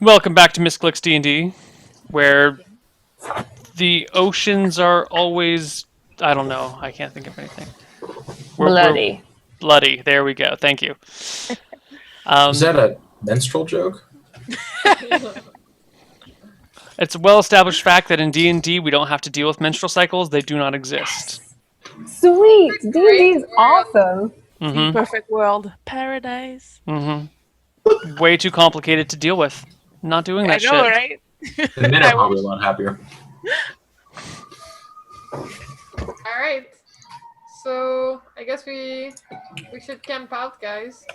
Welcome back to Misscliks D&D, where the oceans are always... I don't know. I can't think of anything. Bloody. Bloody. There we go. Thank you. Is that a menstrual joke? It's a well-established fact that in D&D we don't have to deal with menstrual cycles. They do not exist. Sweet. D&D is awesome. Mm-hmm. Perfect world. Paradise. Mm-hmm. Way too complicated to deal with. Not doing that I know, shit. right? The men are probably a lot happier. Alright. So I guess we should camp out, guys.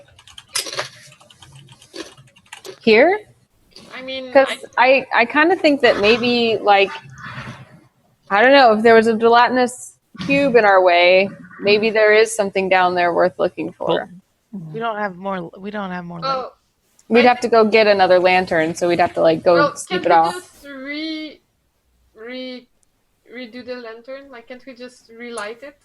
Here? I mean, Because I kind of think that maybe, like, I don't know, if there was a gelatinous cube in our way, maybe there is something down there worth looking for. We don't have more. Light. well, We'd have to go get another lantern, so we'd have to, like, go sleep can't it we off. just redo the lantern? Like, can't we just relight it?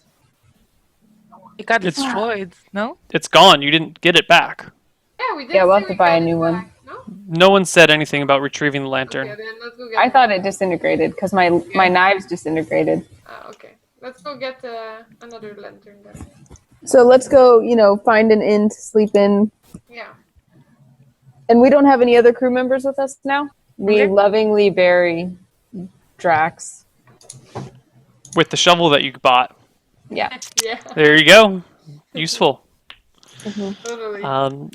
It got It's- destroyed. No. It's gone. You didn't get it back. Yeah, we did. Yeah, we'll say have to we buy a got it new one. back, No? No one said anything about retrieving the lantern. Okay, then let's go get I thought it disintegrated, because my knives disintegrated. okay. Let's go get another lantern then. So let's go, find an inn to sleep in. Yeah. And we don't have any other crew members with us now? We Okay. lovingly bury Drax. With the shovel that you bought. Yeah. Yeah, There you go. Useful. totally.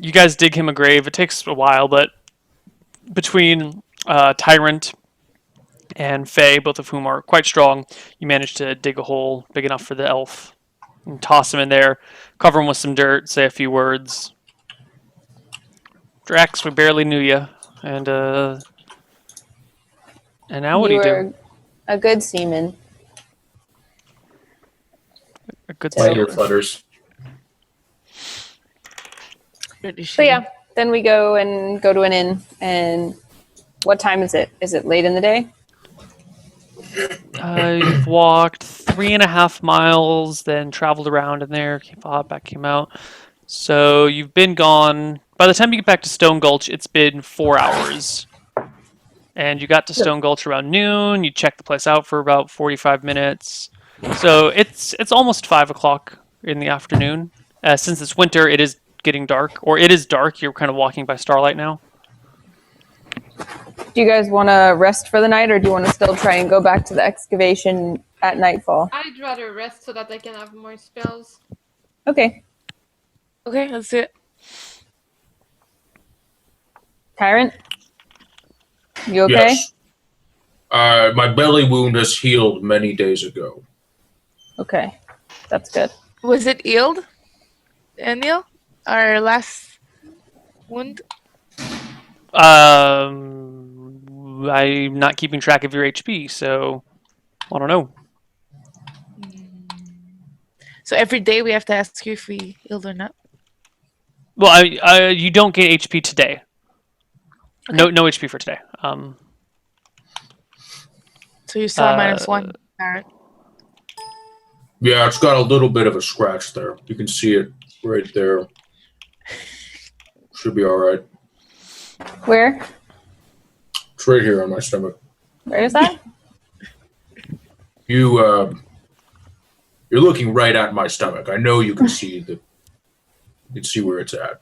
You guys dig him a grave. It takes a while, but between Tyrant and Faye, both of whom are quite strong, you manage to dig a hole big enough for the elf and toss him in there, cover him with some dirt, say a few words. Drax, we barely knew you, and now what do you do? were a good seaman. A good Light your sailor. flutters. So yeah, then we go to an inn. And what time is it? Is it late in the day? You've walked 3.5 miles, then traveled around in there, came out. So you've been gone. By the time you get back to Stone Gulch, it's been 4 hours. And you got to Stone Gulch around noon. You checked the place out for about 45 minutes. So it's almost 5 o'clock in the afternoon. Since it's winter, it is getting dark, or it is dark. You're kind of walking by starlight now. Do you guys want to rest for the night, or do you want to still try and go back to the excavation at nightfall? I'd rather rest so that I can have more spells. Okay. Okay, let's do it. Tyrant? You okay? Yes. My belly wound has healed many days ago. Okay. That's good. Was it healed, Neil? Our last wound. I'm not keeping track of your HP, so I don't know. So every day we have to ask you if we healed or not. Well, you don't get HP today. No HP for today. So you saw -1. Alright. Yeah, it's got a little bit of a scratch there. You can see it right there. Should be all right. Where? It's right here on my stomach. Where is that? You're looking right at my stomach. I know you can see where it's at.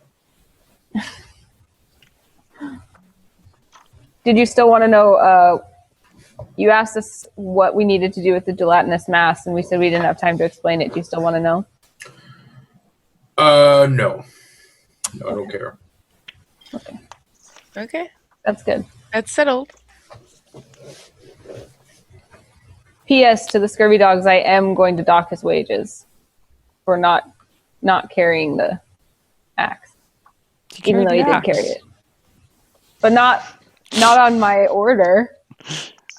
Did you still want to know, you asked us what we needed to do with the gelatinous mass, and we said we didn't have time to explain it. Do you still want to know? No, I don't care. Okay, That's good. that's settled. P.S. to the scurvy dogs, I am going to dock his wages for not carrying the axe, even though he did carry it, but not on my order.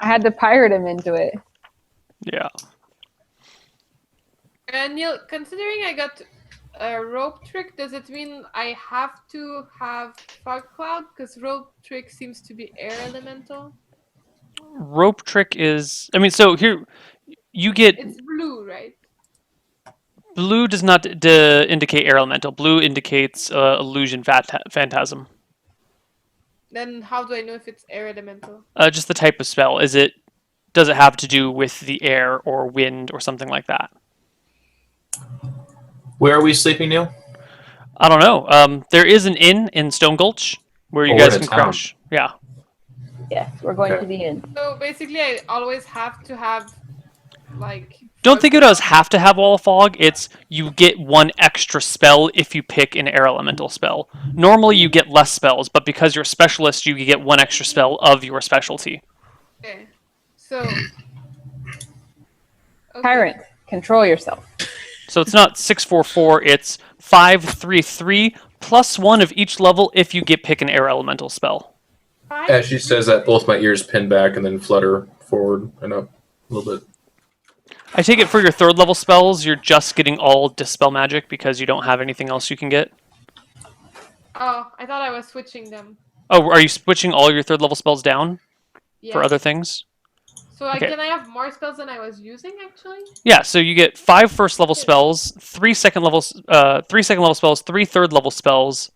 I had to pirate him into it. Yeah. Neil, considering I got a rope trick, does it mean I have to have fog cloud? Because rope trick seems to be air elemental. Rope trick is... so here, you get... It's blue, right? Blue does not indicate air elemental. Blue indicates illusion phantasm. Then how do I know if it's air elemental? Just the type of spell. Does it have to do with the air or wind or something like that? Where are we sleeping, Neil? I don't know. There is an inn in Stone Gulch where you Oh, guys we're in can a town. crash. Yeah. Yes, we're going Okay. to the inn. So basically, I always have to have like. Don't think it does have to have Wall of Fog. It's you get one extra spell if you pick an air elemental spell. Normally you get less spells, but because you're a specialist, you get one extra spell of your specialty. Okay. So. Okay. Tyrant, control yourself. So it's not 644, it's 533 plus one of each level if you get pick an air elemental spell. As she says that, both my ears pin back and then flutter forward and up a little bit. I take it for your third level spells, you're just getting all Dispel Magic because you don't have anything else you can get. Oh, I thought I was switching them. Oh, are you switching all your third level spells down Yes. for other things? So Okay. can I have more spells than I was using actually? Yeah, so you get 5 first level spells, 3 second level spells, 3 third level spells,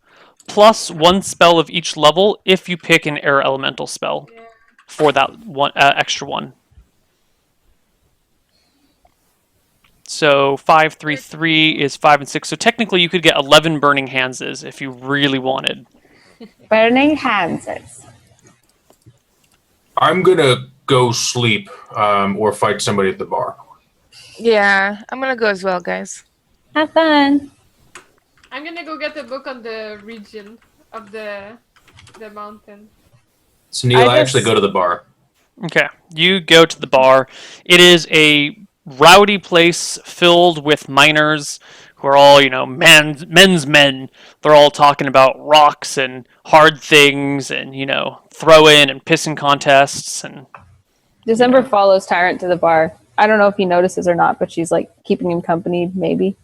plus 1 spell of each level if you pick an air elemental spell Yeah. for that one extra one. So 533 is 5 and 6. So technically you could get 11 Burning Handses if you really wanted. Burning hands. I'm gonna go sleep or fight somebody at the bar. Yeah, I'm gonna go as well, guys. Have fun. I'm gonna go get a book on the region of the mountain. So Neil, I I actually just- go to the bar. Okay, you go to the bar. It is a rowdy place filled with miners who are all, men's men. They're all talking about rocks and hard things and, throw-in and pissing contests. And December follows Tyrant to the bar. I don't know if he notices or not, but she's like keeping him company, maybe.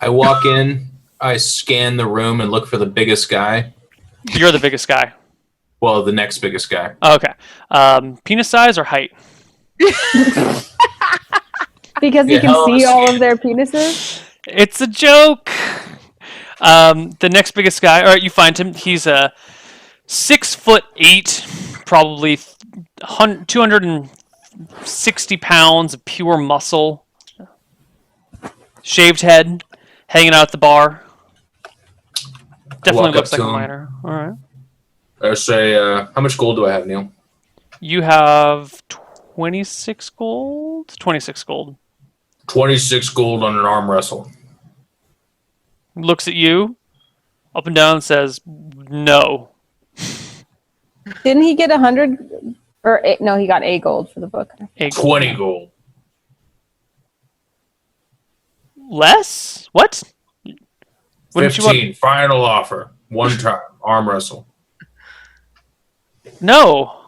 I walk in, I scan the room and look for the biggest guy. you're the biggest guy. Well, the next biggest guy. Okay. Penis size or height? Because you Yeah, can hell of a see all scan. of their penises. It's a joke. The next biggest guy. All right, you find him. He's a 6'8", probably 260 pounds of pure muscle, shaved head, hanging out at the bar. Definitely walk looks up like a to him. miner. All right. I say, how much gold do I have, Neil? You have 26 gold. 26 gold. 26 gold on an arm wrestle. Looks at you, up and down, and says, "No." Didn't he get 100? No, he got a gold for the book. A gold. 20 gold. Less? What? Wouldn't you 15, final offer. One time, arm wrestle. No.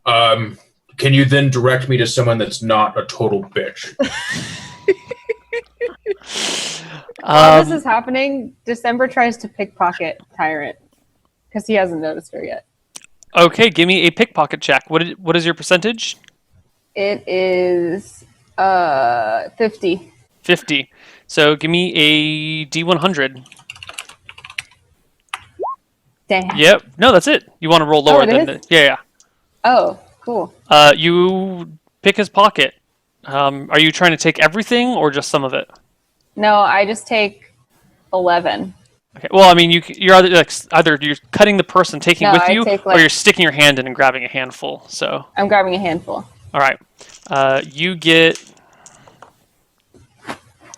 Can you then direct me to someone that's not a total bitch? While this is happening, December tries to pickpocket Tyrant because he hasn't noticed her yet. Okay, give me a pickpocket check. What is your percentage? It is 50. 50. So give me a D100. Damn. Yep. No, that's it. You want to roll lower it than is? Yeah. Oh, cool. You pick his pocket. Are you trying to take everything or just some of it? No, I just take 11. Okay. Well, I mean, you're either you're cutting the purse and taking No, it with I you, take, or you're sticking your hand in and grabbing a handful. So, I'm grabbing a handful. all right. You get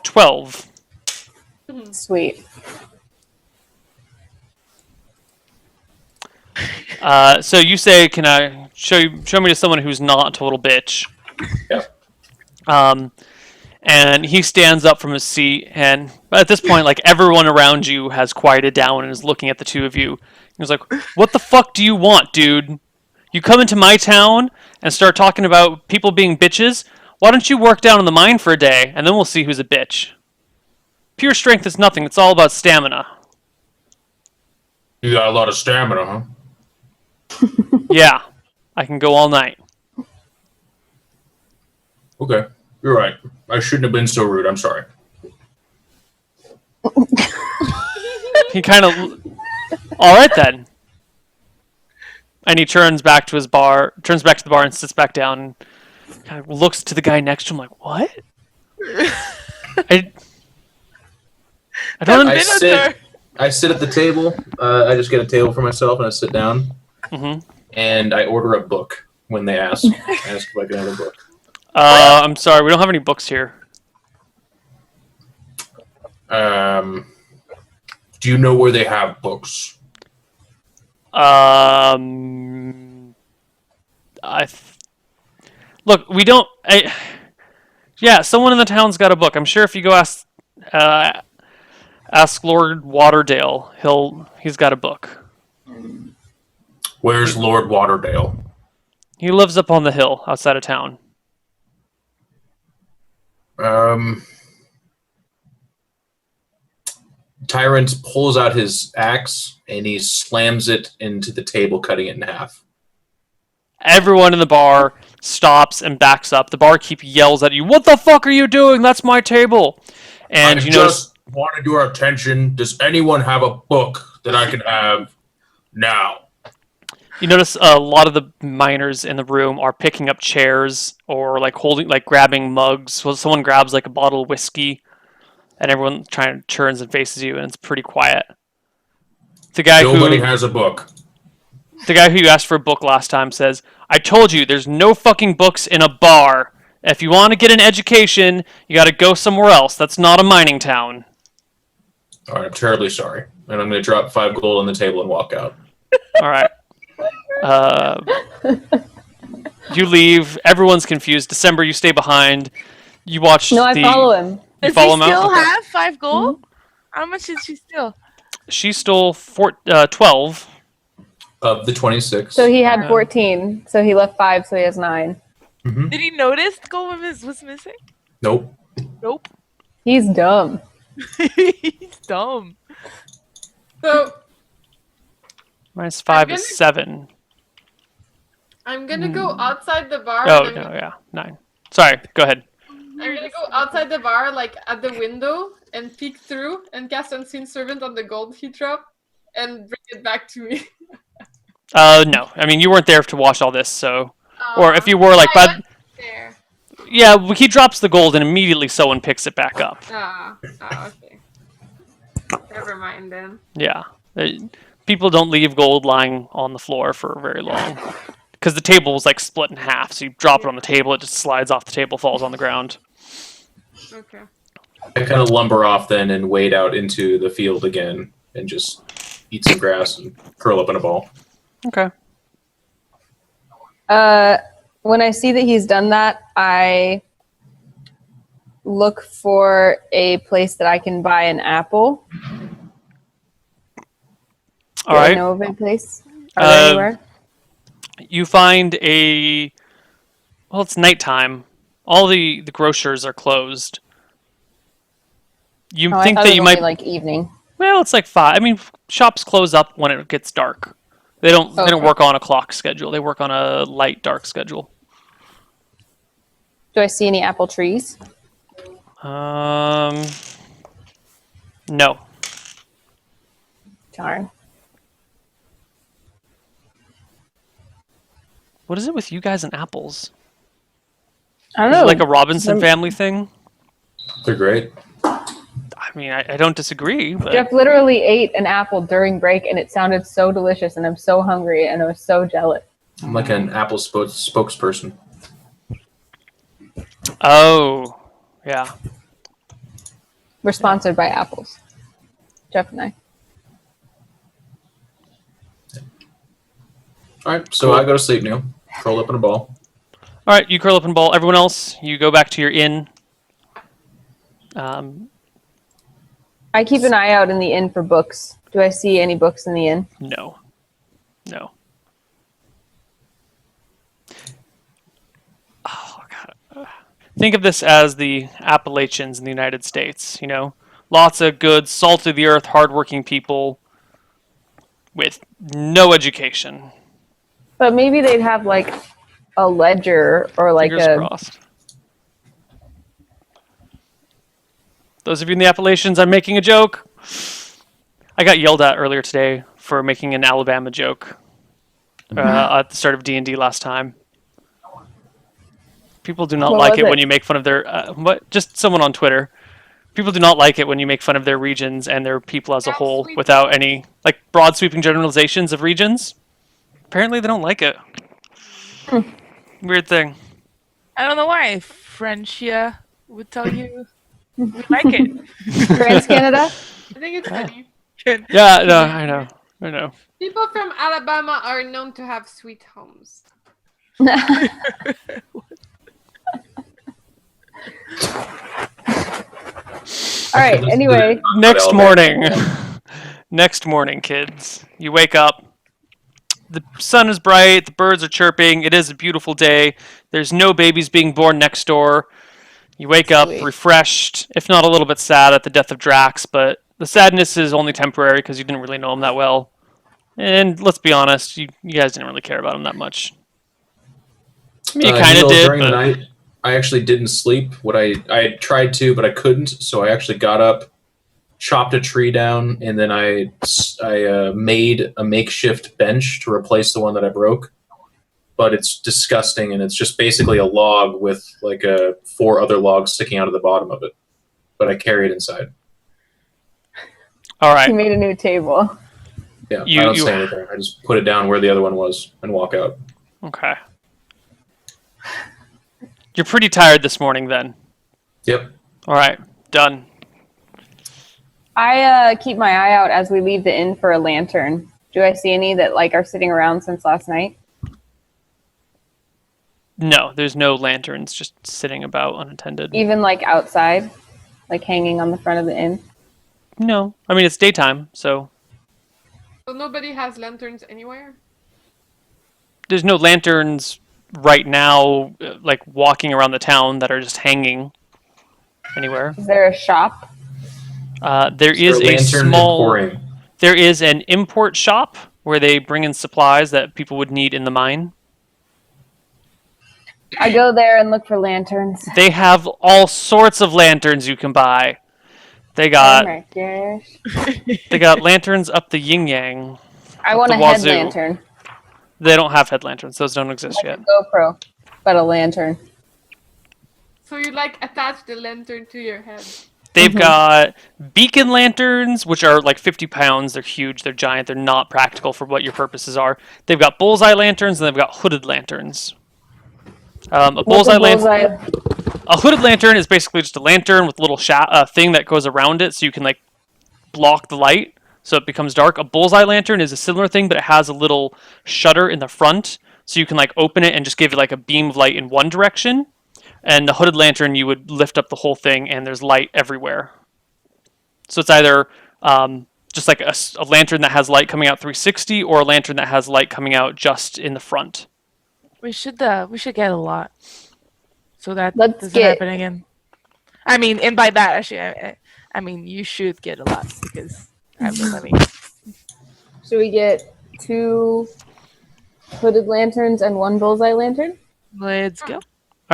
12. Sweet. So you say, "Can I show me to someone who's not a total bitch?" Yeah. And he stands up from his seat, and at this point, like, everyone around you has quieted down and is looking at the two of you. He's like, "What the fuck do you want, dude? You come into my town and start talking about people being bitches? Why don't you work down in the mine for a day, and then we'll see who's a bitch. Pure strength is nothing. It's all about stamina." You got a lot of stamina, huh? Yeah, I can go all night. Okay. You're right. I shouldn't have been so rude. I'm sorry. He kind of All right then. And he turns back to the bar and sits back down and kind of looks to the guy next to him like, what? I don't I sit at the table. I just get a table for myself and I sit down. And I order a book when they ask. I ask if I can have a book. I'm sorry, we don't have any books here. Do you know where they have books? Look, we don't. Yeah, someone in the town's got a book. I'm sure if you go ask Lord Waterdale, he's got a book. Where's Lord Waterdale? He lives up on the hill outside of town. Tyrant pulls out his axe and he slams it into the table, cutting it in half. Everyone in the bar stops and backs up. The barkeep yells at you, "What the fuck are you doing? That's my table!" And I just wanted your attention. Does anyone have a book that I can have now? You notice a lot of the miners in the room are picking up chairs or grabbing mugs. So someone grabs like a bottle of whiskey, and everyone turns and faces you, and it's pretty quiet. Nobody has a book. The guy who you asked for a book last time says, "I told you, there's no fucking books in a bar. If you want to get an education, you got to go somewhere else. That's not a mining town." All right, I'm terribly sorry. And I'm going to drop 5 gold on the table and walk out. All right. You leave. Everyone's confused. December, you stay behind. You watch. No, I follow him. You Does follow he him still out? have 5 gold? How much did she steal? She stole 12. Of the 26. So he had 14. So he left 5. So he has 9. Mm-hmm. Did he notice gold was missing? Nope. Nope. He's dumb. He's dumb. So Minus 5 is 7. I'm gonna go outside the bar. Oh, and no, yeah. 9. Sorry, go ahead. I'm gonna go outside the bar, like at the window, and peek through and cast Unseen Servant on the gold he dropped, and bring it back to me. No. I mean, you weren't there to watch all this, so... Or if you were, like... I went there. Yeah, he drops the gold and immediately someone picks it back up. Okay. Never mind then. Yeah. People don't leave gold lying on the floor for very long. Because the table was, like, split in half, so you drop it on the table, it just slides off the table, falls on the ground. Okay. I kind of lumber off then and wade out into the field again and just eat some grass and curl up in a ball. Okay. When I see that he's done that, I look for a place that I can buy an apple. All Do I right. know of a place? Are there anywhere? You find a... Well, it's nighttime. All the grocers are closed. You I think thought that it you was might... only, like evening. Well, it's like 5. I mean, shops close up when it gets dark. They don't work on a clock schedule. They work on a light dark schedule. Do I see any apple trees? No. Darn. What is it with you guys and apples? I don't Is know. it like a Robinson family thing? They're great. I mean, I don't disagree, but Jeff literally ate an apple during break, and it sounded so delicious, and I'm so hungry, and I was so jealous. I'm like an Apple spokesperson. oh, yeah. We're sponsored by apples. Jeff and I. All right, so I go to sleep, Neil. Curl up in a ball. All right, you curl up in a ball. Everyone else, you go back to your inn. I keep an eye out in the inn for books. Do I see any books in the inn? No. Oh, God. Think of this as the Appalachians in the United States, you know? Lots of good, salt-of-the-earth, hardworking people with no education. But maybe they'd have like a ledger or like Fingers crossed. Those of you in the Appalachians, I'm making a joke. I got yelled at earlier today for making an Alabama joke at the start of D&D last time. People do not What like was it it? when you make fun of their just someone on Twitter. People do not like it when you make fun of their regions and their people as a Yeah, whole sweet. without any like broad sweeping generalizations of regions. Apparently they don't like it. Weird thing. I don't know why. Frenchia would tell you we like it. Trans Canada? I think it's funny. Yeah, no, I know. People from Alabama are known to have sweet homes. All right. Anyway, Next morning. Next morning, kids. You wake up. The sun is bright. The birds are chirping. It is a beautiful day. There's no babies being born next door. You wake up Sweet. refreshed, if not a little bit sad at the death of Drax, but the sadness is only temporary because you didn't really know him that well. And let's be honest, you guys didn't really care about him that much. I mean, you kind of Neal, did, during but the night, I actually didn't sleep. I had tried to, but I couldn't. So I actually got up, chopped a tree down, and then I made a makeshift bench to replace the one that I broke. But it's disgusting, and it's just basically a log with like 4 other logs sticking out of the bottom of it. But I carry it inside. all he right. made a new table. Yeah, You- I don't you- say anything. I just put it down where the other one was and walk out. Okay. You're pretty tired this morning, then. Yep. All right, done. I keep my eye out as we leave the inn for a lantern. Do I see any that like are sitting around since last night? No, there's no lanterns just sitting about unattended. Even like outside, like hanging on the front of the inn? No, I mean it's daytime, so So nobody has lanterns anywhere? there's no lanterns right now, like walking around the town that are just hanging anywhere. Is there a shop? There is a lantern small. pouring. There is an import shop where they bring in supplies that people would need in the mine. I go there and look for lanterns. They have all sorts of lanterns you can buy. They Oh got my gosh. they got lanterns up the yin yang. I want the a head wazoo. lantern. They don't have head lanterns; those don't exist Like yet. a GoPro, but a lantern. So you like attach the lantern to your head. They've got beacon lanterns, which are like 50 pounds. They're huge. They're giant. They're not practical for what your purposes are. They've got bullseye lanterns, and they've got hooded lanterns. A What's bullseye a lantern. A hooded lantern is basically just a lantern with a little thing that goes around it, so you can like block the light, so it becomes dark. A bullseye lantern is a similar thing, but it has a little shutter in the front, so you can like open it and just give it like a beam of light in one direction. And the hooded lantern, you would lift up the whole thing, and there's light everywhere. So it's either just like a lantern that has light coming out 360, or a lantern that has light coming out just in the front. We should get a lot, so that Let's doesn't get- happen again. I mean, and by that, actually, I mean you should get a lot because I have the money. Should we get 2 hooded lanterns and 1 bullseye lantern? Let's go. All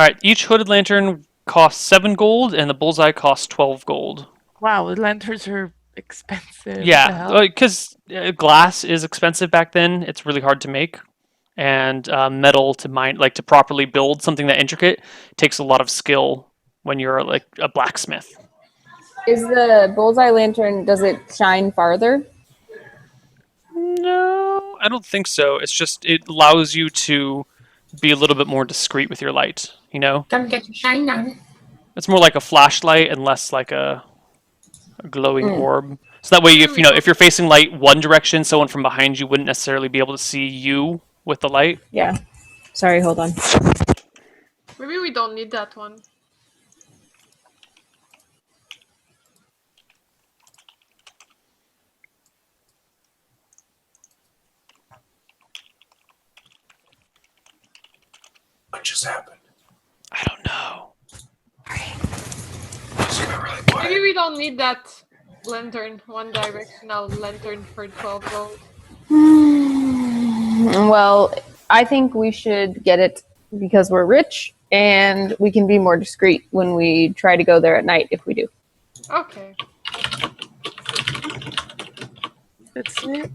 right, each hooded lantern costs 7 gold, and the bullseye costs 12 gold. Wow, the lanterns are expensive. Yeah, because glass is expensive back then. It's really hard to make, and metal to mine, like to properly build something that intricate, takes a lot of skill when you're like a blacksmith. Is the bullseye lantern, does it shine farther? No, I don't think so. It's just it allows you to be a little bit more discreet with your light. You know, Come get your shine on. it's more like a flashlight and less like a glowing orb. So that way, if you're facing light one direction, someone from behind you wouldn't necessarily be able to see you with the light. Yeah. Sorry, hold on. Maybe we don't need that one. What just happened? I don't know. Just got really quiet. Maybe we don't need that lantern, one directional lantern for 12 gold. Well, I think we should get it because we're rich and we can be more discreet when we try to go there at night if we do. Okay. That's it.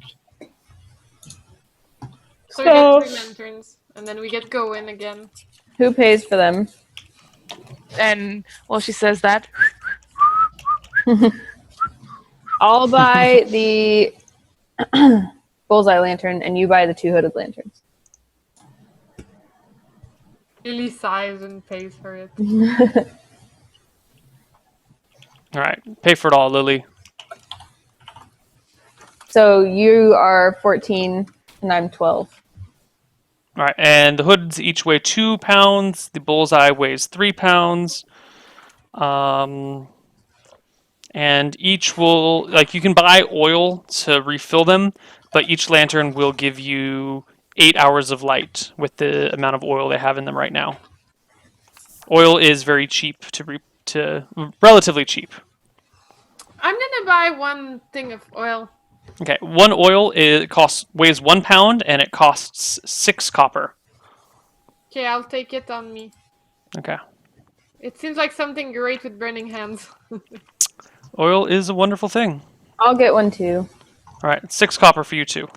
So we get 3 lanterns, and then we get going again. Who pays for them? And while she says that, I'll buy the bullseye lantern, and you buy the 2 hooded lanterns. Lily sighs and pays for it. All right, pay for it all, Lily. So you are 14, and I'm 12. All right, and the hoods each weigh 2 pounds. The bullseye weighs 3 pounds. And each will, like, you can buy oil to refill them, but each lantern will give you 8 hours of light with the amount of oil they have in them right now. Oil is very cheap relatively cheap. I'm gonna buy 1 thing of oil. Okay, 1 oil weighs 1 pound and it costs 6 copper. Okay, I'll take it on me. Okay. It seems like something great with burning hands. Oil is a wonderful thing. I'll get 1 too. All right, 6 copper for you too.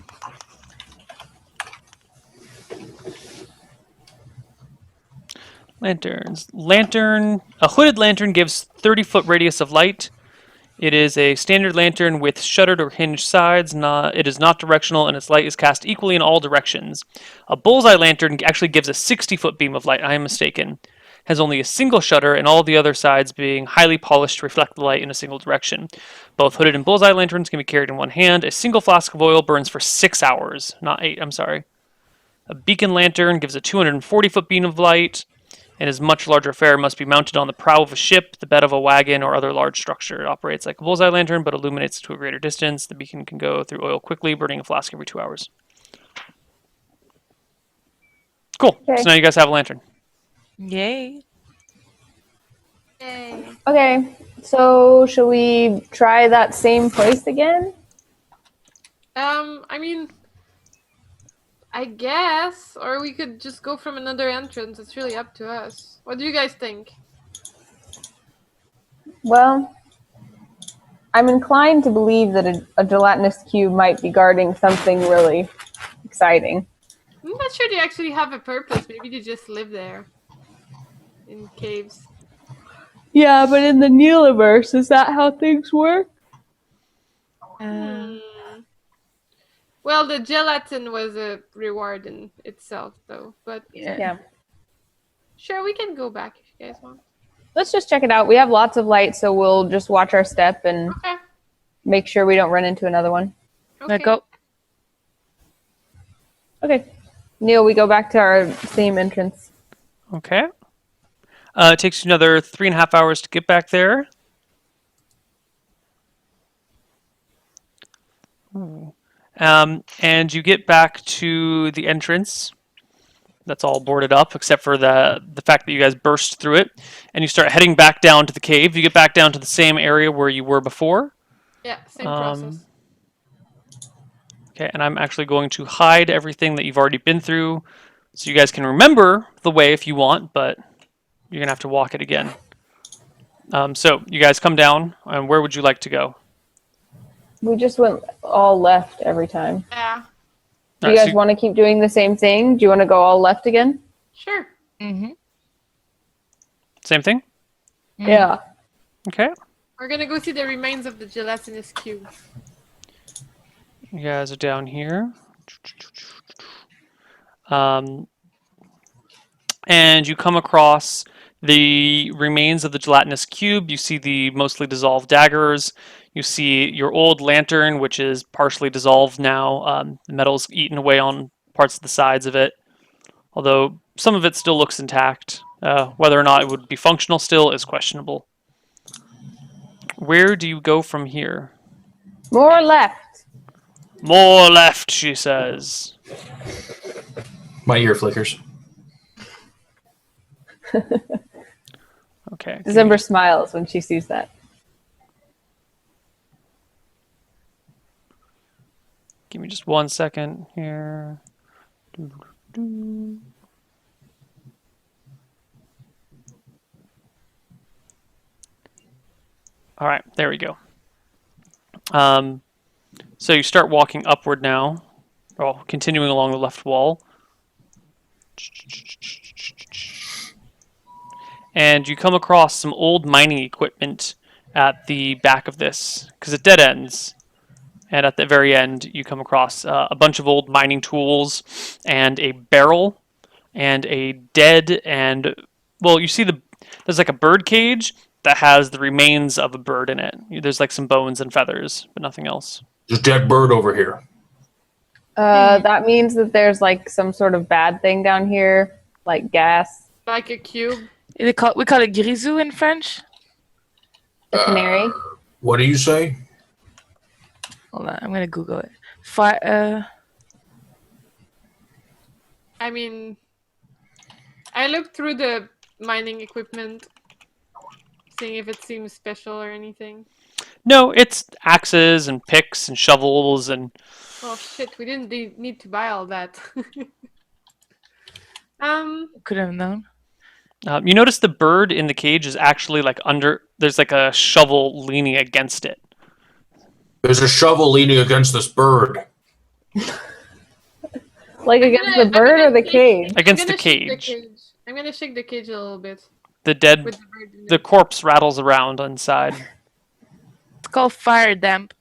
Lanterns. A hooded lantern gives 30-foot radius of light. It is a standard lantern with shuttered or hinged sides. It is not directional, and its light is cast equally in all directions. A bullseye lantern actually gives a 60-foot beam of light. I am mistaken. Has only a single shutter, and all the other sides being highly polished to reflect the light in a single direction. Both hooded and bullseye lanterns can be carried in one hand. A single flask of oil burns for 6 hours. Not 8, I'm sorry. A beacon lantern gives a 240-foot beam of light. And is much larger affair, must be mounted on the prow of a ship, the bed of a wagon, or other large structure. It operates like a bullseye lantern, but illuminates to a greater distance. The beacon can go through oil quickly, burning a flask every 2 hours. Cool. Okay. So now you guys have a lantern. yay. Yay. Okay, so shall we try that same place again? I mean, I guess, or we could just go from another entrance. It's really up to us. What do you guys think? Well, I'm inclined to believe that a gelatinous cube might be guarding something really exciting. I'm not sure they actually have a purpose. Maybe they just live there in caves. Yeah, but in the Nealiverse, is that how things work? Hmm. Well, the gelatin was a reward in itself, though. But Yeah. sure, we can go back if you guys want. Let's just check it out. We have lots of light, so we'll just watch our step and Okay. make sure we don't run into another one. Okay. Let go. Okay. Neil, we go back to our same entrance. Okay. It takes you another 3.5 hours to get back there. And you get back to the entrance. That's all boarded up, except for the fact that you guys burst through it. And you start heading back down to the cave. You get back down to the same area where you were before. Yeah, same process. Okay, and I'm actually going to hide everything that you've already been through, so you guys can remember the way if you want, but you're going to have to walk it again. So you guys come down, and where would you like to go? We just went all left every time. Yeah, Do you Alright, guys want to keep doing the same thing? Do you want to go all left again? sure. Mm-hmm. Same thing? Yeah. Okay. We're gonna go see the remains of the gelatinous cube. You guys are down here. And you come across the remains of the gelatinous cube. You see the mostly dissolved daggers. You see your old lantern, which is partially dissolved now. The metal's eaten away on parts of the sides of it, although some of it still looks intact. Whether or not it would be functional still is questionable. Where do you go from here? More left. More left, she says. My ear flickers. Okay. December smiles when she sees that. Give me just 1 second here. All right, there we go. So you start walking upward now, or continuing along the left wall. And you come across some old mining equipment at the back of this, because it dead ends. And at the very end, you come across a bunch of old mining tools and a barrel and a dead and, well, you see there's like a bird cage that has the remains of a bird in it. There's like some bones and feathers, but nothing else. There's a dead bird over here. That means that there's like some sort of bad thing down here, like gas. Like a cube. We call it grisou in French. A canary. What do you say? Hold on, I'm gonna Google it. I mean, I looked through the mining equipment, seeing if it seems special or anything. No, it's axes and picks and shovels and... Oh shit, we didn't need to buy all that. Could have known. You notice the bird in the cage is actually like under... There's like a shovel leaning against it. There's a shovel leaning against this bird. Like against the bird or the cage? Against the cage. I'm gonna shake the cage a little bit. The dead... With the bird in The it. corpse rattles around inside. It's called fire damp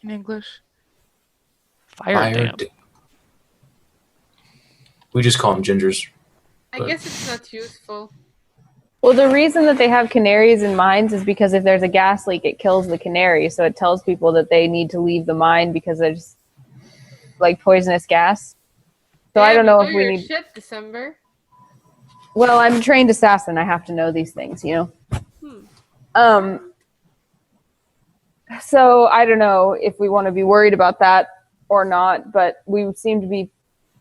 in English. Fire damp. We just call them gingers. I guess it's not useful. Well, the reason that they have canaries in mines is because if there's a gas leak, it kills the canary. So it tells people that they need to leave the mine because there's like poisonous gas. So I don't know if we need. Shit, December. Well, I'm a trained assassin. I have to know these things, you know. So I don't know if we want to be worried about that or not, but we seem to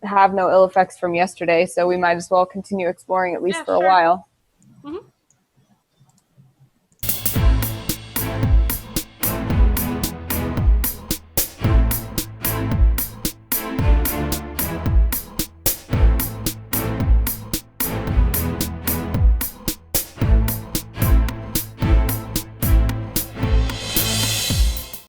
have no ill effects from yesterday, so we might as well continue exploring at least for a while. Mm-hmm.